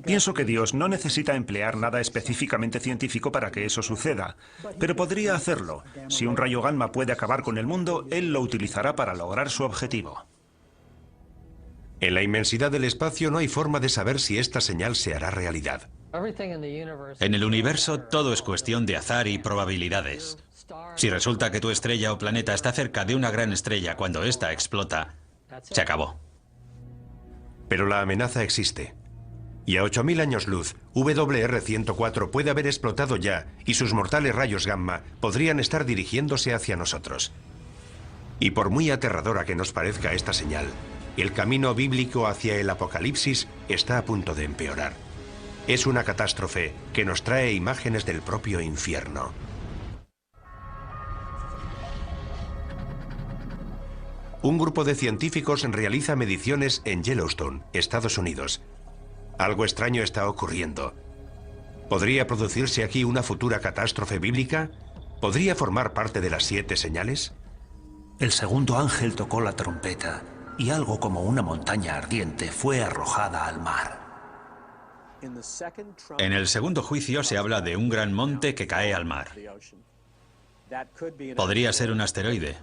Pienso que Dios no necesita emplear nada específicamente científico para que eso suceda, pero podría hacerlo. Si un rayo gamma puede acabar con el mundo, Él lo utilizará para lograr su objetivo. En la inmensidad del espacio no hay forma de saber si esta señal se hará realidad. En el universo todo es cuestión de azar y probabilidades. Si resulta que tu estrella o planeta está cerca de una gran estrella cuando ésta explota, se acabó. Pero la amenaza existe. Y a 8000 años luz, WR-104 puede haber explotado ya y sus mortales rayos gamma podrían estar dirigiéndose hacia nosotros. Y por muy aterradora que nos parezca esta señal, el camino bíblico hacia el apocalipsis está a punto de empeorar. Es una catástrofe que nos trae imágenes del propio infierno. Un grupo de científicos realiza mediciones en Yellowstone, Estados Unidos. Algo extraño está ocurriendo. ¿Podría producirse aquí una futura catástrofe bíblica? ¿Podría formar parte de las 7 señales? El segundo ángel tocó la trompeta y algo como una montaña ardiente fue arrojada al mar. En el segundo juicio se habla de un gran monte que cae al mar. Podría ser un asteroide,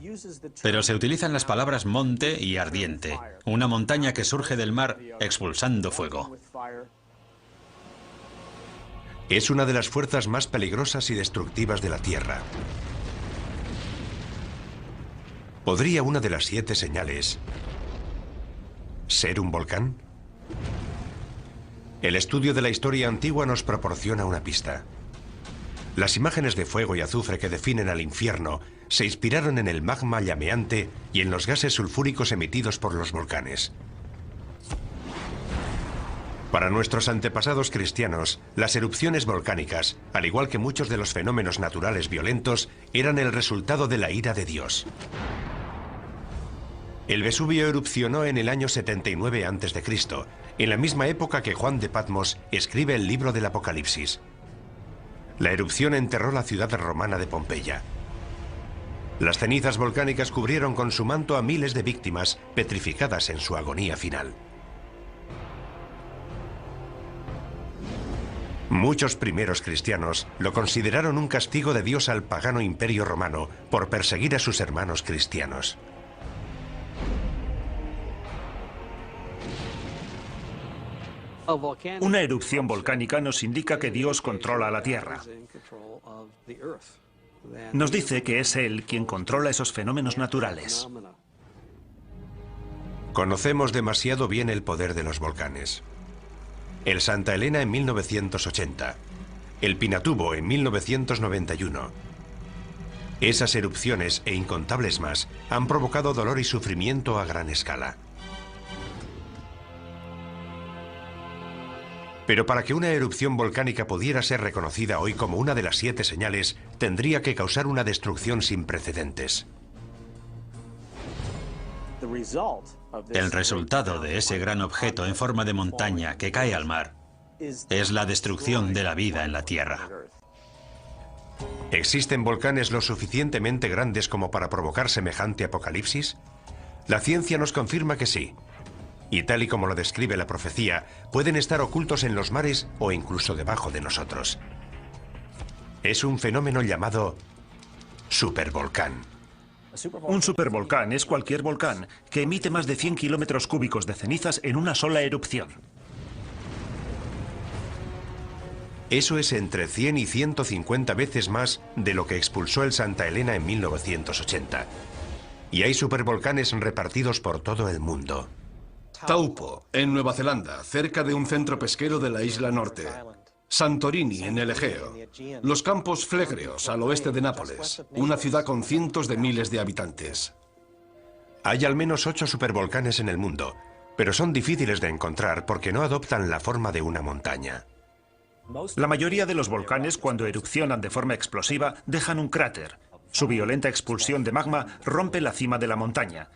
pero se utilizan las palabras monte y ardiente, una montaña que surge del mar expulsando fuego. Es una de las fuerzas más peligrosas y destructivas de la Tierra. ¿Podría una de las 7 señales ser un volcán? El estudio de la historia antigua nos proporciona una pista. Las imágenes de fuego y azufre que definen al infierno se inspiraron en el magma llameante y en los gases sulfúricos emitidos por los volcanes. Para nuestros antepasados cristianos, las erupciones volcánicas, al igual que muchos de los fenómenos naturales violentos, eran el resultado de la ira de Dios. El Vesubio erupcionó en el año 79 a.C., en la misma época que Juan de Patmos escribe el libro del Apocalipsis. La erupción enterró la ciudad romana de Pompeya. Las cenizas volcánicas cubrieron con su manto a miles de víctimas petrificadas en su agonía final. Muchos primeros cristianos lo consideraron un castigo de Dios al pagano imperio romano por perseguir a sus hermanos cristianos. Una erupción volcánica nos indica que Dios controla la Tierra. Nos dice que es Él quien controla esos fenómenos naturales. Conocemos demasiado bien el poder de los volcanes. El Santa Elena en 1980, el Pinatubo en 1991. Esas erupciones e incontables más han provocado dolor y sufrimiento a gran escala. Pero para que una erupción volcánica pudiera ser reconocida hoy como una de las 7 señales, tendría que causar una destrucción sin precedentes. El resultado de ese gran objeto en forma de montaña que cae al mar es la destrucción de la vida en la Tierra. ¿Existen volcanes lo suficientemente grandes como para provocar semejante apocalipsis? La ciencia nos confirma que sí. Y tal y como lo describe la profecía, pueden estar ocultos en los mares o incluso debajo de nosotros. Es un fenómeno llamado supervolcán. Un supervolcán es cualquier volcán que emite más de 100 kilómetros cúbicos de cenizas en una sola erupción. Eso es entre 100 y 150 veces más de lo que expulsó el Santa Elena en 1980. Y hay supervolcanes repartidos por todo el mundo. Taupo, en Nueva Zelanda, cerca de un centro pesquero de la isla norte. Santorini, en el Egeo. Los Campos Flegreos, al oeste de Nápoles, una ciudad con cientos de miles de habitantes. Hay al menos 8 supervolcanes en el mundo, pero son difíciles de encontrar porque no adoptan la forma de una montaña. La mayoría de los volcanes, cuando erupcionan de forma explosiva, dejan un cráter. Su violenta expulsión de magma rompe la cima de la montaña.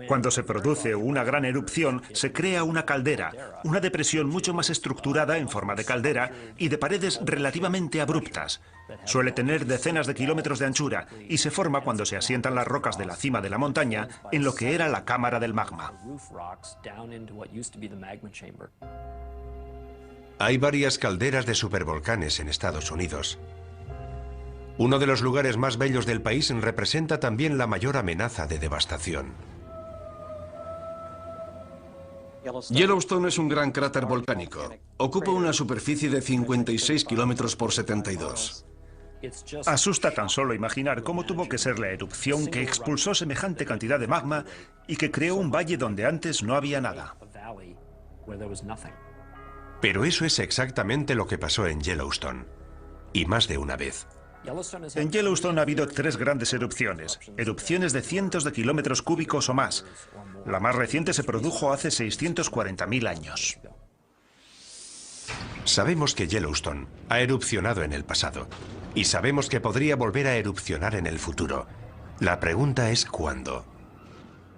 Cuando se produce una gran erupción, se crea una caldera, una depresión mucho más estructurada en forma de caldera y de paredes relativamente abruptas. Suele tener decenas de kilómetros de anchura y se forma cuando se asientan las rocas de la cima de la montaña en lo que era la cámara del magma. Hay varias calderas de supervolcanes en Estados Unidos. Uno de los lugares más bellos del país representa también la mayor amenaza de devastación. Yellowstone es un gran cráter volcánico. Ocupa una superficie de 56 kilómetros por 72. Asusta tan solo imaginar cómo tuvo que ser la erupción que expulsó semejante cantidad de magma y que creó un valle donde antes no había nada. Pero eso es exactamente lo que pasó en Yellowstone. Y más de una vez. En Yellowstone ha habido 3 grandes erupciones de cientos de kilómetros cúbicos o más. La más reciente se produjo hace 640.000 años. Sabemos que Yellowstone ha erupcionado en el pasado y sabemos que podría volver a erupcionar en el futuro. La pregunta es ¿cuándo?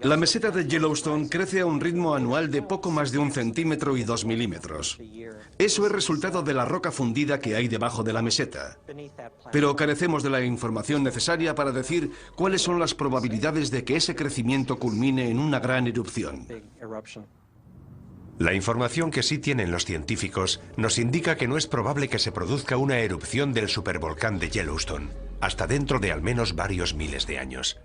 La meseta de Yellowstone crece a un ritmo anual de poco más de 1 centímetro y 2 milímetros. Eso es resultado de la roca fundida que hay debajo de la meseta. Pero carecemos de la información necesaria para decir cuáles son las probabilidades de que ese crecimiento culmine en una gran erupción. La información que sí tienen los científicos nos indica que no es probable que se produzca una erupción del supervolcán de Yellowstone, hasta dentro de al menos varios miles de años.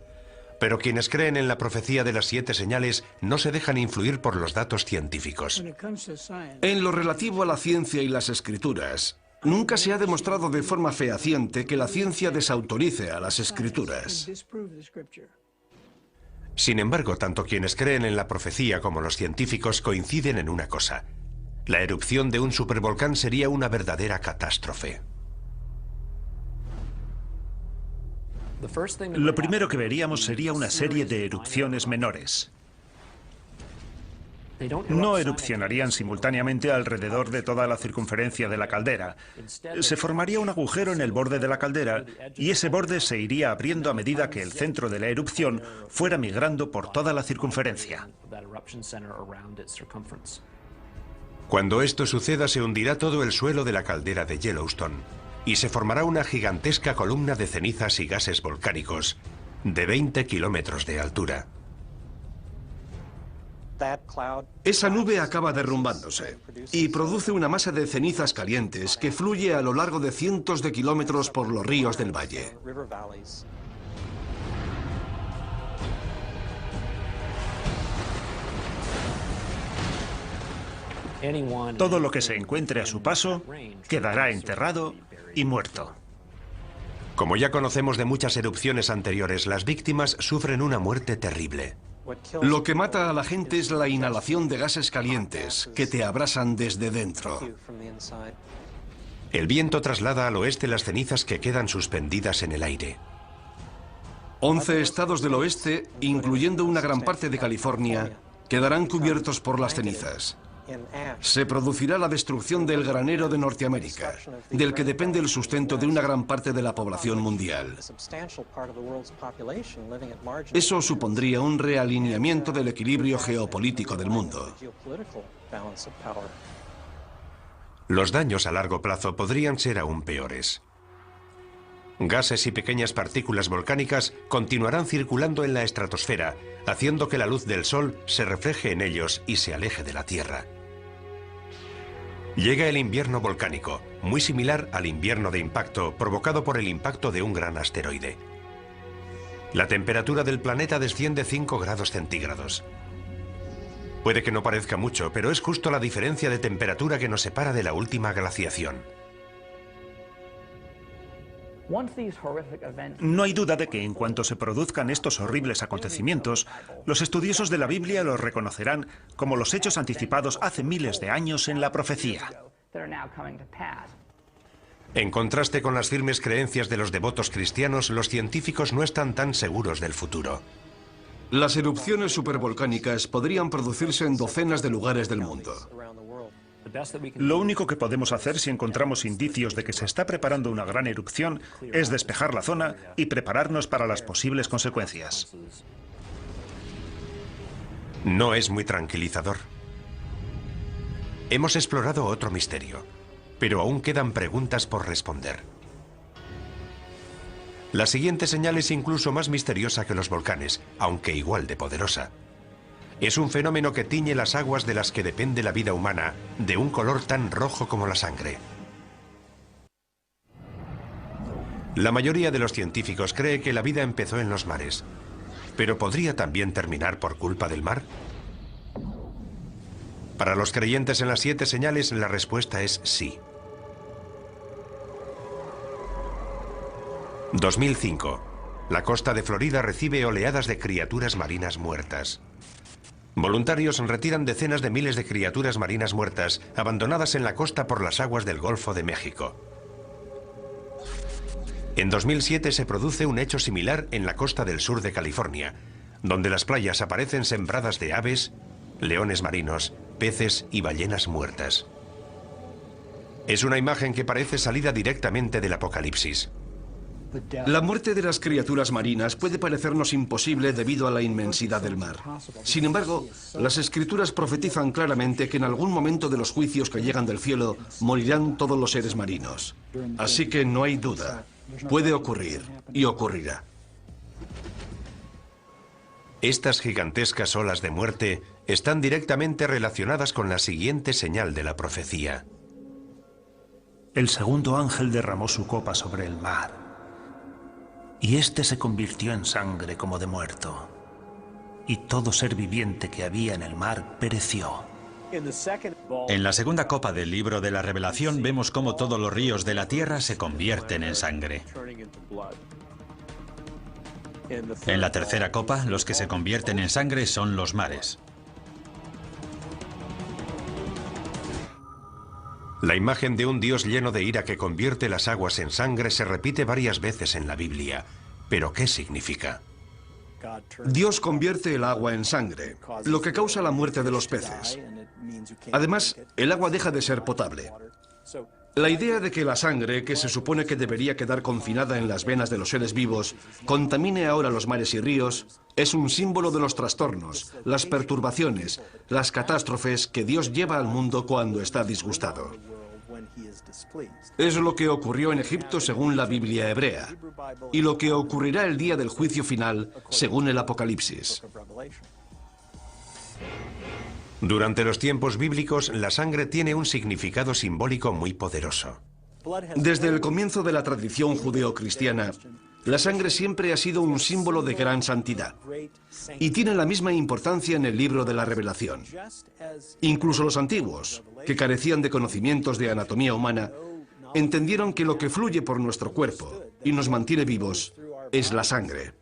Pero quienes creen en la profecía de las 7 señales no se dejan influir por los datos científicos. En lo relativo a la ciencia y las escrituras, nunca se ha demostrado de forma fehaciente que la ciencia desautorice a las escrituras. Sin embargo, tanto quienes creen en la profecía como los científicos coinciden en una cosa. La erupción de un supervolcán sería una verdadera catástrofe. Lo primero que veríamos sería una serie de erupciones menores. No erupcionarían simultáneamente alrededor de toda la circunferencia de la caldera. Se formaría un agujero en el borde de la caldera y ese borde se iría abriendo a medida que el centro de la erupción fuera migrando por toda la circunferencia. Cuando esto suceda, se hundirá todo el suelo de la caldera de Yellowstone y se formará una gigantesca columna de cenizas y gases volcánicos de 20 kilómetros de altura. Esa nube acaba derrumbándose y produce una masa de cenizas calientes que fluye a lo largo de cientos de kilómetros por los ríos del valle. Todo lo que se encuentre a su paso quedará enterrado y muerto. Como ya conocemos de muchas erupciones anteriores, las víctimas sufren una muerte terrible. Lo que mata a la gente es la inhalación de gases calientes que te abrasan desde dentro. El viento traslada al oeste las cenizas que quedan suspendidas en el aire. 11 estados del oeste, incluyendo una gran parte de California, quedarán cubiertos por las cenizas. Se producirá la destrucción del granero de Norteamérica, del que depende el sustento de una gran parte de la población mundial. Eso supondría un realineamiento del equilibrio geopolítico del mundo. Los daños a largo plazo podrían ser aún peores. Gases y pequeñas partículas volcánicas continuarán circulando en la estratosfera, haciendo que la luz del Sol se refleje en ellos y se aleje de la Tierra. Llega el invierno volcánico, muy similar al invierno de impacto provocado por el impacto de un gran asteroide. La temperatura del planeta desciende 5 grados centígrados. Puede que no parezca mucho, pero es justo la diferencia de temperatura que nos separa de la última glaciación. No hay duda de que en cuanto se produzcan estos horribles acontecimientos, los estudiosos de la Biblia los reconocerán como los hechos anticipados hace miles de años en la profecía. En contraste con las firmes creencias de los devotos cristianos, los científicos no están tan seguros del futuro. Las erupciones supervolcánicas podrían producirse en docenas de lugares del mundo. Lo único que podemos hacer si encontramos indicios de que se está preparando una gran erupción es despejar la zona y prepararnos para las posibles consecuencias. No es muy tranquilizador. Hemos explorado otro misterio, pero aún quedan preguntas por responder. La siguiente señal es incluso más misteriosa que los volcanes, aunque igual de poderosa. Es un fenómeno que tiñe las aguas de las que depende la vida humana, de un color tan rojo como la sangre. La mayoría de los científicos cree que la vida empezó en los mares. ¿Pero podría también terminar por culpa del mar? Para los creyentes en las 7 señales, la respuesta es sí. 2005. La costa de Florida recibe oleadas de criaturas marinas muertas. Voluntarios retiran decenas de miles de criaturas marinas muertas, abandonadas en la costa por las aguas del Golfo de México. En 2007 se produce un hecho similar en la costa del sur de California, donde las playas aparecen sembradas de aves, leones marinos, peces y ballenas muertas. Es una imagen que parece salida directamente del Apocalipsis. La muerte de las criaturas marinas puede parecernos imposible debido a la inmensidad del mar. Sin embargo, las Escrituras profetizan claramente que en algún momento de los juicios que llegan del cielo morirán todos los seres marinos. Así que no hay duda. Puede ocurrir y ocurrirá. Estas gigantescas olas de muerte están directamente relacionadas con la siguiente señal de la profecía. El segundo ángel derramó su copa sobre el mar, y éste se convirtió en sangre como de muerto, y todo ser viviente que había en el mar pereció. En la segunda copa del libro de la Revelación vemos cómo todos los ríos de la tierra se convierten en sangre. En la tercera copa, los que se convierten en sangre son los mares. La imagen de un Dios lleno de ira que convierte las aguas en sangre se repite varias veces en la Biblia. ¿Pero qué significa? Dios convierte el agua en sangre, lo que causa la muerte de los peces. Además, el agua deja de ser potable. La idea de que la sangre, que se supone que debería quedar confinada en las venas de los seres vivos, contamine ahora los mares y ríos, es un símbolo de los trastornos, las perturbaciones, las catástrofes que Dios lleva al mundo cuando está disgustado. Es lo que ocurrió en Egipto según la Biblia hebrea, y lo que ocurrirá el día del juicio final según el Apocalipsis. Durante los tiempos bíblicos, la sangre tiene un significado simbólico muy poderoso. Desde el comienzo de la tradición judeocristiana, la sangre siempre ha sido un símbolo de gran santidad y tiene la misma importancia en el libro de la Revelación. Incluso los antiguos, que carecían de conocimientos de anatomía humana, entendieron que lo que fluye por nuestro cuerpo y nos mantiene vivos es la sangre.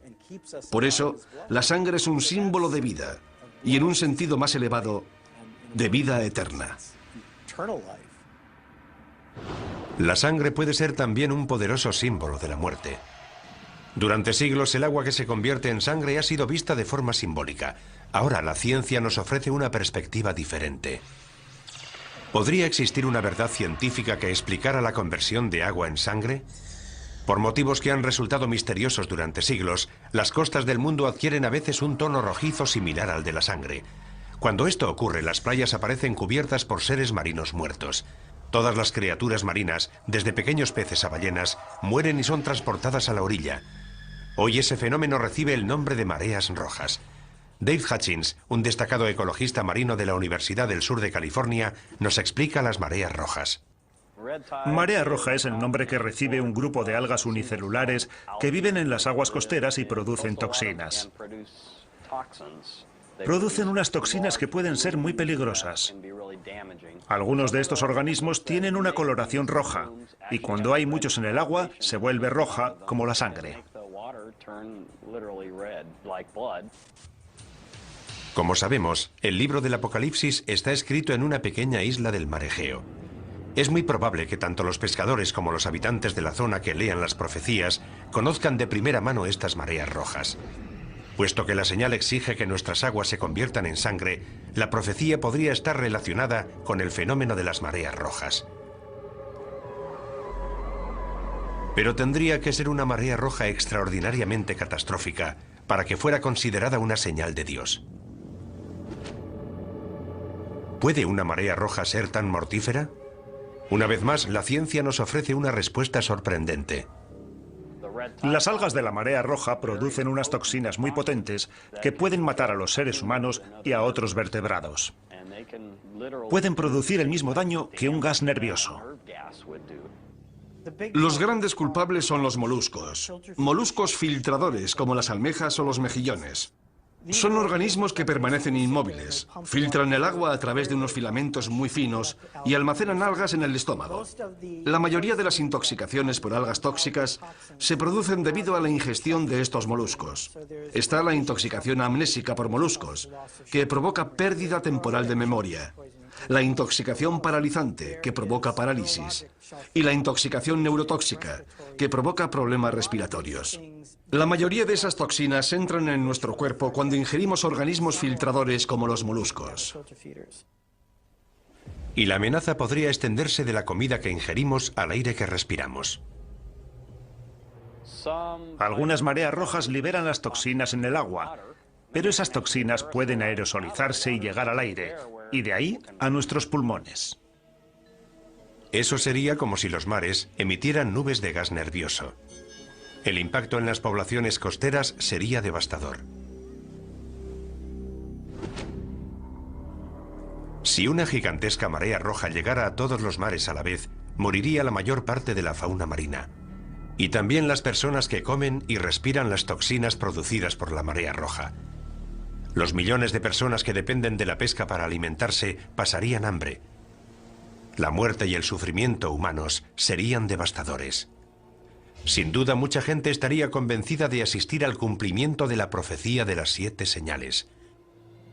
Por eso, la sangre es un símbolo de vida y, en un sentido más elevado, de vida eterna. La sangre puede ser también un poderoso símbolo de la muerte. Durante siglos el agua que se convierte en sangre ha sido vista de forma simbólica. Ahora la ciencia nos ofrece una perspectiva diferente. ¿Podría existir una verdad científica que explicara la conversión de agua en sangre? Por motivos que han resultado misteriosos durante siglos, las costas del mundo adquieren a veces un tono rojizo similar al de la sangre. Cuando esto ocurre, las playas aparecen cubiertas por seres marinos muertos. Todas las criaturas marinas, desde pequeños peces a ballenas, mueren y son transportadas a la orilla. Hoy ese fenómeno recibe el nombre de mareas rojas. Dave Hutchins, un destacado ecologista marino de la Universidad del Sur de California, nos explica las mareas rojas. Marea roja es el nombre que recibe un grupo de algas unicelulares que viven en las aguas costeras y producen toxinas. Producen unas toxinas que pueden ser muy peligrosas. Algunos de estos organismos tienen una coloración roja, y cuando hay muchos en el agua, se vuelve roja como la sangre. Como sabemos, el libro del Apocalipsis está escrito en una pequeña isla del mar Egeo. Es muy probable que tanto los pescadores como los habitantes de la zona que lean las profecías conozcan de primera mano estas mareas rojas. Puesto que la señal exige que nuestras aguas se conviertan en sangre, la profecía podría estar relacionada con el fenómeno de las mareas rojas. Pero tendría que ser una marea roja extraordinariamente catastrófica para que fuera considerada una señal de Dios. ¿Puede una marea roja ser tan mortífera? Una vez más, la ciencia nos ofrece una respuesta sorprendente. Las algas de la marea roja producen unas toxinas muy potentes que pueden matar a los seres humanos y a otros vertebrados. Pueden producir el mismo daño que un gas nervioso. Los grandes culpables son los moluscos. Moluscos filtradores como las almejas o los mejillones. Son organismos que permanecen inmóviles, filtran el agua a través de unos filamentos muy finos y almacenan algas en el estómago. La mayoría de las intoxicaciones por algas tóxicas se producen debido a la ingestión de estos moluscos. Está la intoxicación amnésica por moluscos, que provoca pérdida temporal de memoria. La intoxicación paralizante, que provoca parálisis. Y la intoxicación neurotóxica, que provoca problemas respiratorios. La mayoría de esas toxinas entran en nuestro cuerpo cuando ingerimos organismos filtradores como los moluscos. Y la amenaza podría extenderse de la comida que ingerimos al aire que respiramos. Algunas mareas rojas liberan las toxinas en el agua, pero esas toxinas pueden aerosolizarse y llegar al aire, y de ahí a nuestros pulmones. Eso sería como si los mares emitieran nubes de gas nervioso. El impacto en las poblaciones costeras sería devastador. Si una gigantesca marea roja llegara a todos los mares a la vez, moriría la mayor parte de la fauna marina. Y también las personas que comen y respiran las toxinas producidas por la marea roja. Los millones de personas que dependen de la pesca para alimentarse pasarían hambre. La muerte y el sufrimiento humanos serían devastadores. Sin duda, mucha gente estaría convencida de asistir al cumplimiento de la profecía de las 7 señales.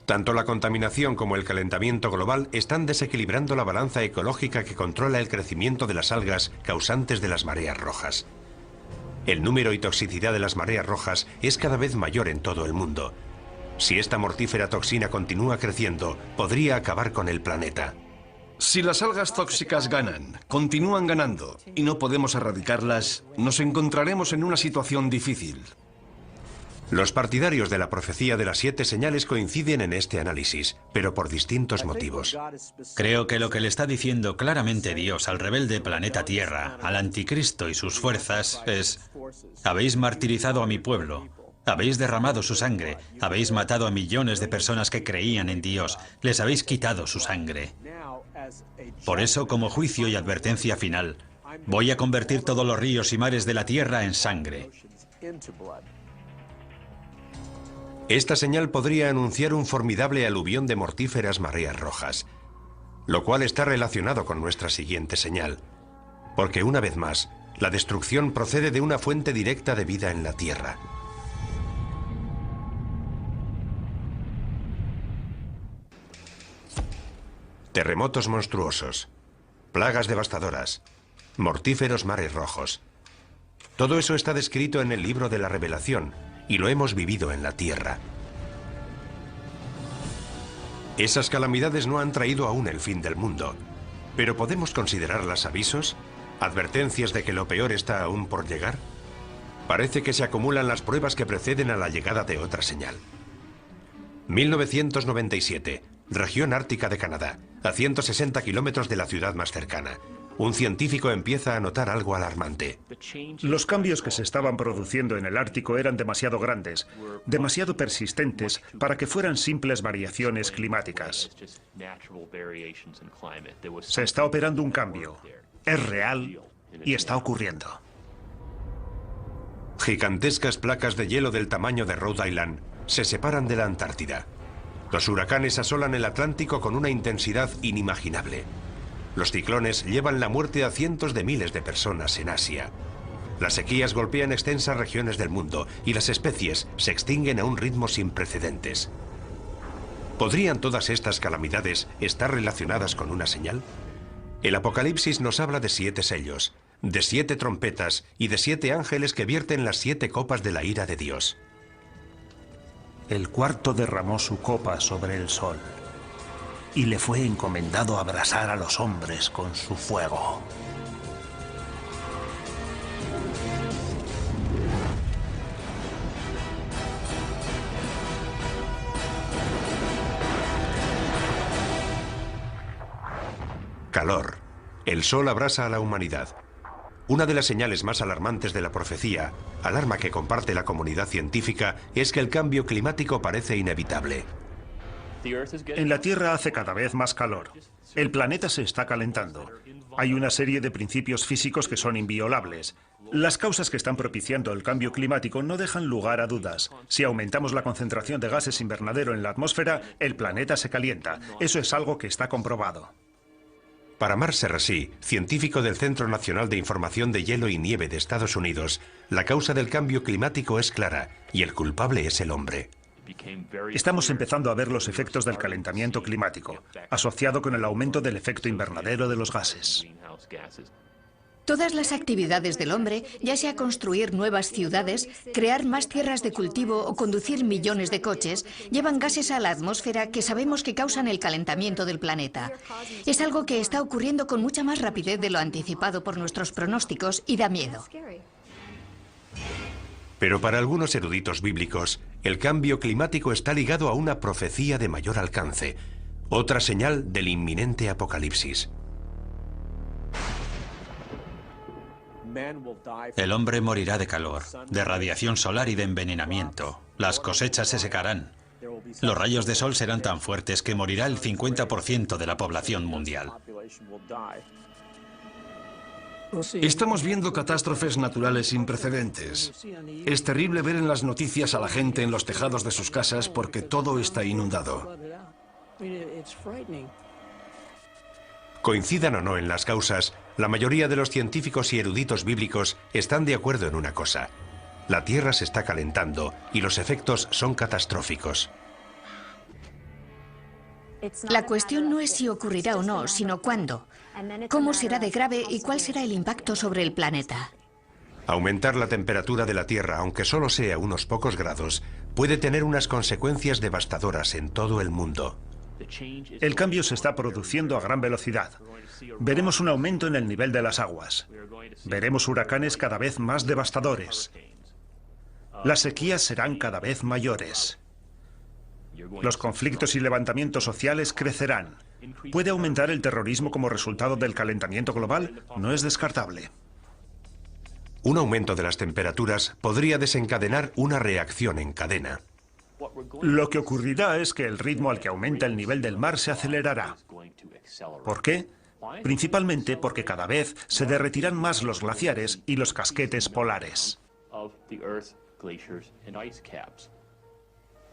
Tanto la contaminación como el calentamiento global están desequilibrando la balanza ecológica que controla el crecimiento de las algas causantes de las mareas rojas. El número y toxicidad de las mareas rojas es cada vez mayor en todo el mundo. Si esta mortífera toxina continúa creciendo, podría acabar con el planeta. Si las algas tóxicas ganan, continúan ganando, y no podemos erradicarlas, nos encontraremos en una situación difícil. Los partidarios de la profecía de las 7 señales coinciden en este análisis, pero por distintos motivos. Creo que lo que le está diciendo claramente Dios al rebelde planeta Tierra, al anticristo y sus fuerzas, es: habéis martirizado a mi pueblo, habéis derramado su sangre, habéis matado a millones de personas que creían en Dios, les habéis quitado su sangre. Por eso, como juicio y advertencia final, voy a convertir todos los ríos y mares de la tierra en sangre. Esta señal podría anunciar un formidable aluvión de mortíferas mareas rojas, lo cual está relacionado con nuestra siguiente señal, porque una vez más, la destrucción procede de una fuente directa de vida en la Tierra. Terremotos monstruosos, plagas devastadoras, mortíferos mares rojos. Todo eso está descrito en el libro de la Revelación y lo hemos vivido en la Tierra. Esas calamidades no han traído aún el fin del mundo, pero ¿podemos considerarlas avisos? ¿Advertencias de que lo peor está aún por llegar? Parece que se acumulan las pruebas que preceden a la llegada de otra señal. 1997, región ártica de Canadá, a 160 kilómetros de la ciudad más cercana. Un científico empieza a notar algo alarmante. Los cambios que se estaban produciendo en el Ártico eran demasiado grandes, demasiado persistentes para que fueran simples variaciones climáticas. Se está operando un cambio. Es real y está ocurriendo. Gigantescas placas de hielo del tamaño de Rhode Island se separan de la Antártida. Los huracanes asolan el Atlántico con una intensidad inimaginable. Los ciclones llevan la muerte a cientos de miles de personas en Asia. Las sequías golpean extensas regiones del mundo y las especies se extinguen a un ritmo sin precedentes. ¿Podrían todas estas calamidades estar relacionadas con una señal? El Apocalipsis nos habla de 7 sellos, de 7 trompetas y de 7 ángeles que vierten las 7 copas de la ira de Dios. El cuarto derramó su copa sobre el sol, y le fue encomendado abrasar a los hombres con su fuego. Calor. El sol abrasa a la humanidad. Una de las señales más alarmantes de la profecía, alarma que comparte la comunidad científica, es que el cambio climático parece inevitable. En la Tierra hace cada vez más calor. El planeta se está calentando. Hay una serie de principios físicos que son inviolables. Las causas que están propiciando el cambio climático no dejan lugar a dudas. Si aumentamos la concentración de gases invernadero en la atmósfera, el planeta se calienta. Eso es algo que está comprobado. Para Mark Serrasí, científico del Centro Nacional de Información de Hielo y Nieve de Estados Unidos, la causa del cambio climático es clara y el culpable es el hombre. Estamos empezando a ver los efectos del calentamiento climático, asociado con el aumento del efecto invernadero de los gases. Todas las actividades del hombre, ya sea construir nuevas ciudades, crear más tierras de cultivo o conducir millones de coches, llevan gases a la atmósfera que sabemos que causan el calentamiento del planeta. Es algo que está ocurriendo con mucha más rapidez de lo anticipado por nuestros pronósticos y da miedo. Pero para algunos eruditos bíblicos, el cambio climático está ligado a una profecía de mayor alcance, otra señal del inminente apocalipsis. El hombre morirá de calor, de radiación solar y de envenenamiento. Las cosechas se secarán. Los rayos de sol serán tan fuertes que morirá el 50% de la población mundial. Estamos viendo catástrofes naturales sin precedentes. Es terrible ver en las noticias a la gente en los tejados de sus casas porque todo está inundado. Coincidan o no en las causas, la mayoría de los científicos y eruditos bíblicos están de acuerdo en una cosa. La Tierra se está calentando y los efectos son catastróficos. La cuestión no es si ocurrirá o no, sino cuándo. ¿Cómo será de grave y cuál será el impacto sobre el planeta? Aumentar la temperatura de la Tierra, aunque solo sea unos pocos grados, puede tener unas consecuencias devastadoras en todo el mundo. El cambio se está produciendo a gran velocidad. Veremos un aumento en el nivel de las aguas. Veremos huracanes cada vez más devastadores. Las sequías serán cada vez mayores. Los conflictos y levantamientos sociales crecerán. ¿Puede aumentar el terrorismo como resultado del calentamiento global? No es descartable. Un aumento de las temperaturas podría desencadenar una reacción en cadena. Lo que ocurrirá es que el ritmo al que aumenta el nivel del mar se acelerará. ¿Por qué? Principalmente porque cada vez se derretirán más los glaciares y los casquetes polares.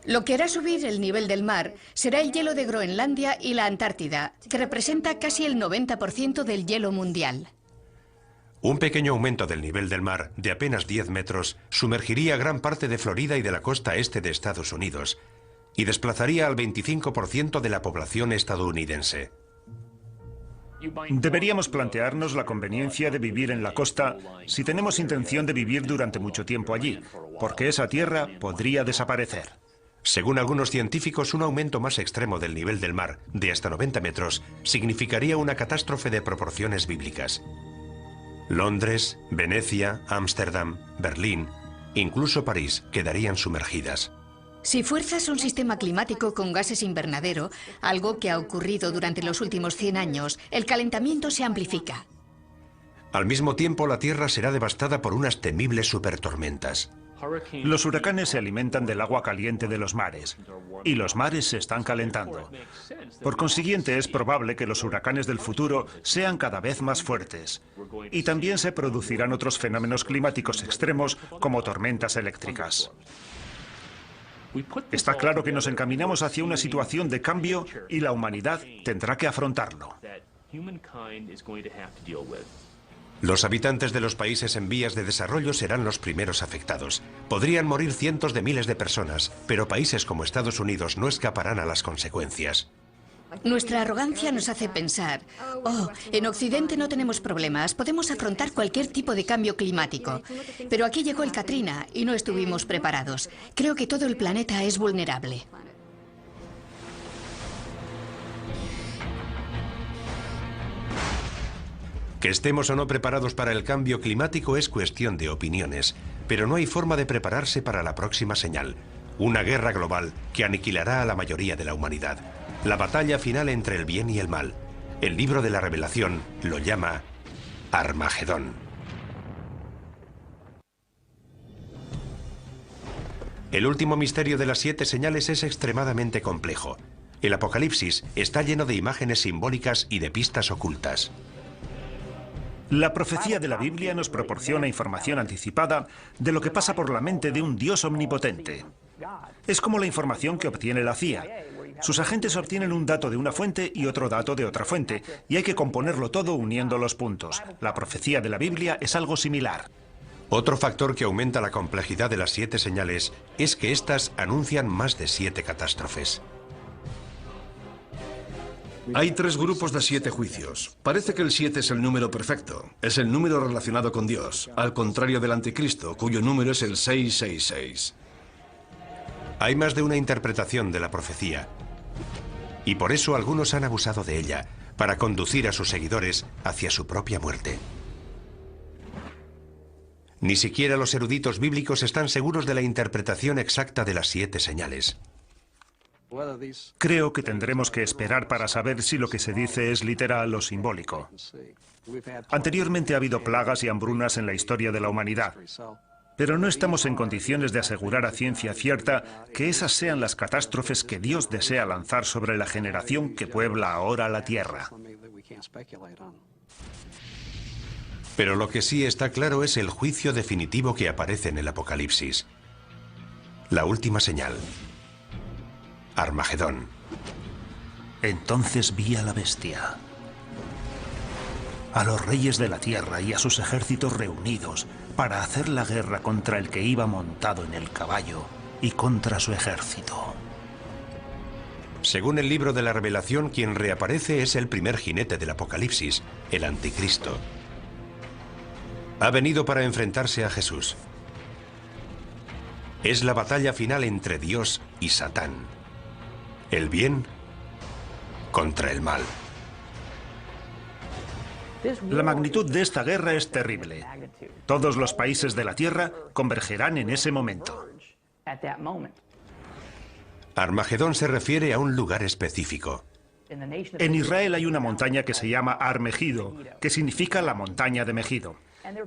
Lo que hará subir el nivel del mar será el hielo de Groenlandia y la Antártida, que representa casi el 90% del hielo mundial. Un pequeño aumento del nivel del mar, de apenas 10 metros, sumergiría gran parte de Florida y de la costa este de Estados Unidos, y desplazaría al 25% de la población estadounidense. Deberíamos plantearnos la conveniencia de vivir en la costa si tenemos intención de vivir durante mucho tiempo allí, porque esa tierra podría desaparecer. Según algunos científicos, un aumento más extremo del nivel del mar, de hasta 90 metros, significaría una catástrofe de proporciones bíblicas. Londres, Venecia, Ámsterdam, Berlín, incluso París quedarían sumergidas. Si fuerzas un sistema climático con gases invernadero, algo que ha ocurrido durante los últimos 100 años, el calentamiento se amplifica. Al mismo tiempo, la Tierra será devastada por unas temibles supertormentas. Los huracanes se alimentan del agua caliente de los mares, y los mares se están calentando. Por consiguiente, es probable que los huracanes del futuro sean cada vez más fuertes. Y también se producirán otros fenómenos climáticos extremos, como tormentas eléctricas. Está claro que nos encaminamos hacia una situación de cambio y la humanidad tendrá que afrontarlo. Los habitantes de los países en vías de desarrollo serán los primeros afectados. Podrían morir cientos de miles de personas, pero países como Estados Unidos no escaparán a las consecuencias. Nuestra arrogancia nos hace pensar, oh, en Occidente no tenemos problemas, podemos afrontar cualquier tipo de cambio climático. Pero aquí llegó el Katrina y no estuvimos preparados. Creo que todo el planeta es vulnerable. Que estemos o no preparados para el cambio climático es cuestión de opiniones, pero no hay forma de prepararse para la próxima señal, una guerra global que aniquilará a la mayoría de la humanidad. La batalla final entre el bien y el mal. El libro de la Revelación lo llama Armagedón. El último misterio de las 7 señales es extremadamente complejo. El Apocalipsis está lleno de imágenes simbólicas y de pistas ocultas. La profecía de la Biblia nos proporciona información anticipada de lo que pasa por la mente de un Dios omnipotente. Es como la información que obtiene la CIA. Sus agentes obtienen un dato de una fuente y otro dato de otra fuente, y hay que componerlo todo uniendo los puntos. La profecía de la Biblia es algo similar. Otro factor que aumenta la complejidad de las 7 señales es que éstas anuncian más de 7 catástrofes. Hay 3 grupos de 7 juicios. Parece que el 7 es el número perfecto. Es el número relacionado con Dios, al contrario del anticristo, cuyo número es el 666. Hay más de una interpretación de la profecía. Y por eso algunos han abusado de ella, para conducir a sus seguidores hacia su propia muerte. Ni siquiera los eruditos bíblicos están seguros de la interpretación exacta de las 7 señales. Creo que tendremos que esperar para saber si lo que se dice es literal o simbólico. Anteriormente ha habido plagas y hambrunas en la historia de la humanidad, pero no estamos en condiciones de asegurar a ciencia cierta que esas sean las catástrofes que Dios desea lanzar sobre la generación que puebla ahora la tierra. Pero lo que sí está claro es el juicio definitivo que aparece en el Apocalipsis. La última señal. Armagedón. Entonces vi a la bestia, a los reyes de la tierra y a sus ejércitos reunidos para hacer la guerra contra el que iba montado en el caballo y contra su ejército. Según el libro de la Revelación, quien reaparece es el primer jinete del Apocalipsis, el Anticristo. Ha venido para enfrentarse a Jesús. Es la batalla final entre Dios y Satán. El bien contra el mal. La magnitud de esta guerra es terrible. Todos los países de la tierra convergerán en ese momento. Armagedón se refiere a un lugar específico. En Israel hay una montaña que se llama Har Megido, que significa la montaña de Megido.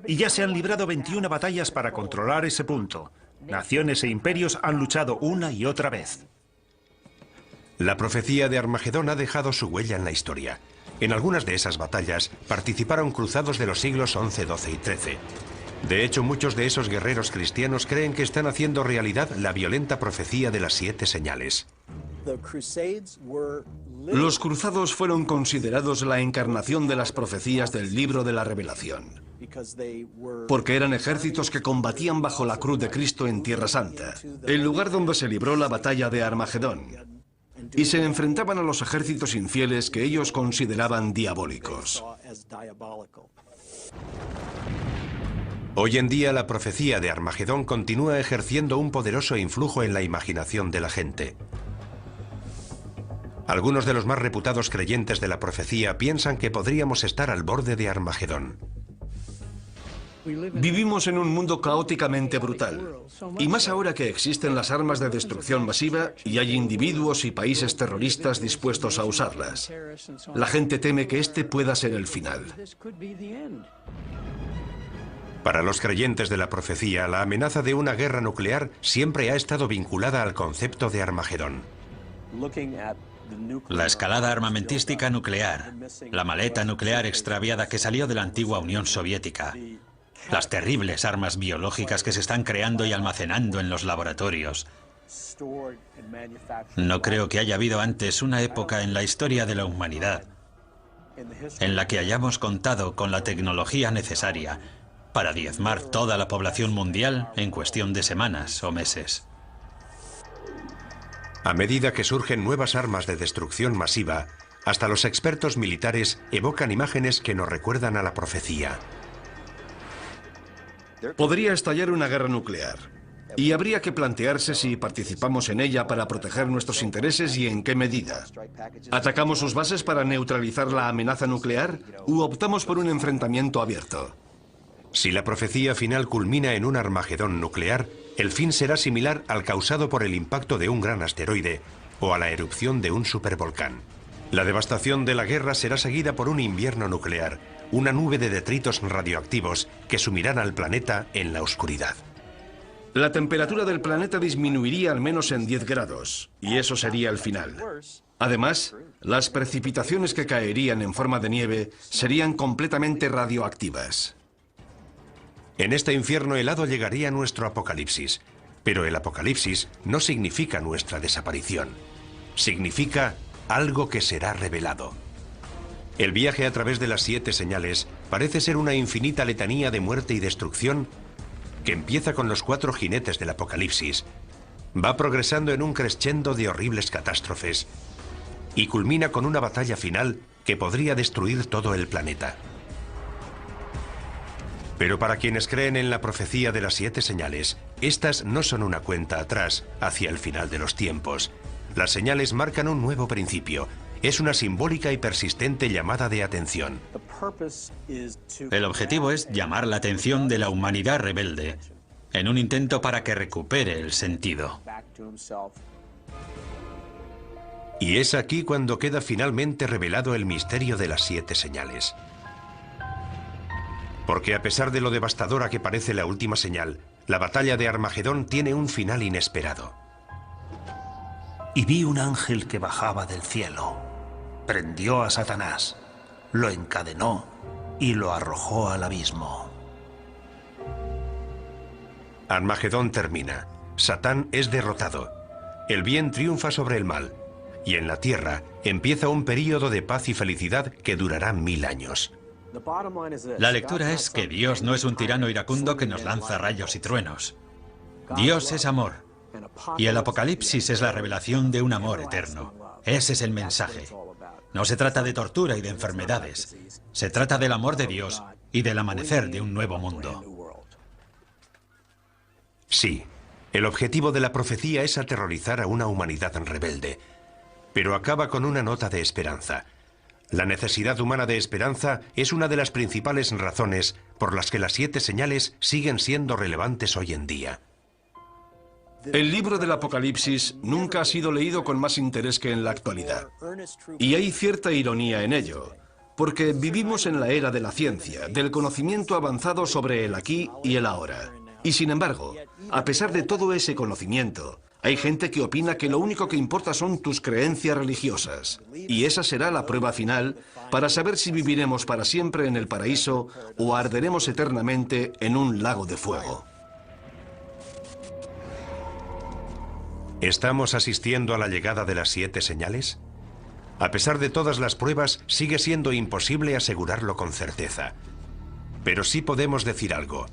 Y ya se han librado 21 batallas para controlar ese punto. Naciones e imperios han luchado una y otra vez. La profecía de Armagedón ha dejado su huella en la historia. En algunas de esas batallas participaron cruzados de los siglos XI, XII y XIII. De hecho, muchos de esos guerreros cristianos creen que están haciendo realidad la violenta profecía de las 7 señales. Los cruzados fueron considerados la encarnación de las profecías del libro de la Revelación, porque eran ejércitos que combatían bajo la cruz de Cristo en Tierra Santa, el lugar donde se libró la batalla de Armagedón, y se enfrentaban a los ejércitos infieles que ellos consideraban diabólicos. Hoy en día la profecía de Armagedón continúa ejerciendo un poderoso influjo en la imaginación de la gente. Algunos de los más reputados creyentes de la profecía piensan que podríamos estar al borde de Armagedón. Vivimos en un mundo caóticamente brutal, y más ahora que existen las armas de destrucción masiva y hay individuos y países terroristas dispuestos a usarlas. La gente teme que este pueda ser el final. Para los creyentes de la profecía, la amenaza de una guerra nuclear siempre ha estado vinculada al concepto de Armagedón. La escalada armamentística nuclear, la maleta nuclear extraviada que salió de la antigua Unión Soviética, las terribles armas biológicas que se están creando y almacenando en los laboratorios. No creo que haya habido antes una época en la historia de la humanidad en la que hayamos contado con la tecnología necesaria para diezmar toda la población mundial en cuestión de semanas o meses. A medida que surgen nuevas armas de destrucción masiva, hasta los expertos militares evocan imágenes que nos recuerdan a la profecía. Podría estallar una guerra nuclear, y habría que plantearse si participamos en ella para proteger nuestros intereses y en qué medida. ¿Atacamos sus bases para neutralizar la amenaza nuclear u optamos por un enfrentamiento abierto? Si la profecía final culmina en un Armagedón nuclear, el fin será similar al causado por el impacto de un gran asteroide o a la erupción de un supervolcán. La devastación de la guerra será seguida por un invierno nuclear, una nube de detritos radioactivos que sumirán al planeta en la oscuridad. La temperatura del planeta disminuiría al menos en 10 grados, y eso sería el final. Además, las precipitaciones que caerían en forma de nieve serían completamente radioactivas. En este infierno helado llegaría nuestro apocalipsis. Pero el apocalipsis no significa nuestra desaparición. Significa algo que será revelado. El viaje a través de las 7 señales parece ser una infinita letanía de muerte y destrucción que empieza con los 4 jinetes del apocalipsis, va progresando en un crescendo de horribles catástrofes y culmina con una batalla final que podría destruir todo el planeta. Pero para quienes creen en la profecía de las 7 señales, estas no son una cuenta atrás hacia el final de los tiempos. Las señales marcan un nuevo principio. Es una simbólica y persistente llamada de atención. El objetivo es llamar la atención de la humanidad rebelde, en un intento para que recupere el sentido. Y es aquí cuando queda finalmente revelado el misterio de las 7 señales. Porque a pesar de lo devastadora que parece la última señal, la batalla de Armagedón tiene un final inesperado. Y vi un ángel que bajaba del cielo. Prendió a Satanás, lo encadenó y lo arrojó al abismo. Armagedón termina. Satán es derrotado. El bien triunfa sobre el mal. Y en la tierra empieza un período de paz y felicidad que durará 1000 años. La lectura es que Dios no es un tirano iracundo que nos lanza rayos y truenos. Dios es amor. Y el Apocalipsis es la revelación de un amor eterno. Ese es el mensaje. No se trata de tortura y de enfermedades. Se trata del amor de Dios y del amanecer de un nuevo mundo. Sí, el objetivo de la profecía es aterrorizar a una humanidad rebelde. Pero acaba con una nota de esperanza. La necesidad humana de esperanza es una de las principales razones por las que las 7 señales siguen siendo relevantes hoy en día. El libro del Apocalipsis nunca ha sido leído con más interés que en la actualidad. Y hay cierta ironía en ello, porque vivimos en la era de la ciencia, del conocimiento avanzado sobre el aquí y el ahora. Y sin embargo, a pesar de todo ese conocimiento, hay gente que opina que lo único que importa son tus creencias religiosas. Y esa será la prueba final para saber si viviremos para siempre en el paraíso o arderemos eternamente en un lago de fuego. ¿Estamos asistiendo a la llegada de las 7 señales? A pesar de todas las pruebas, sigue siendo imposible asegurarlo con certeza. Pero sí podemos decir algo.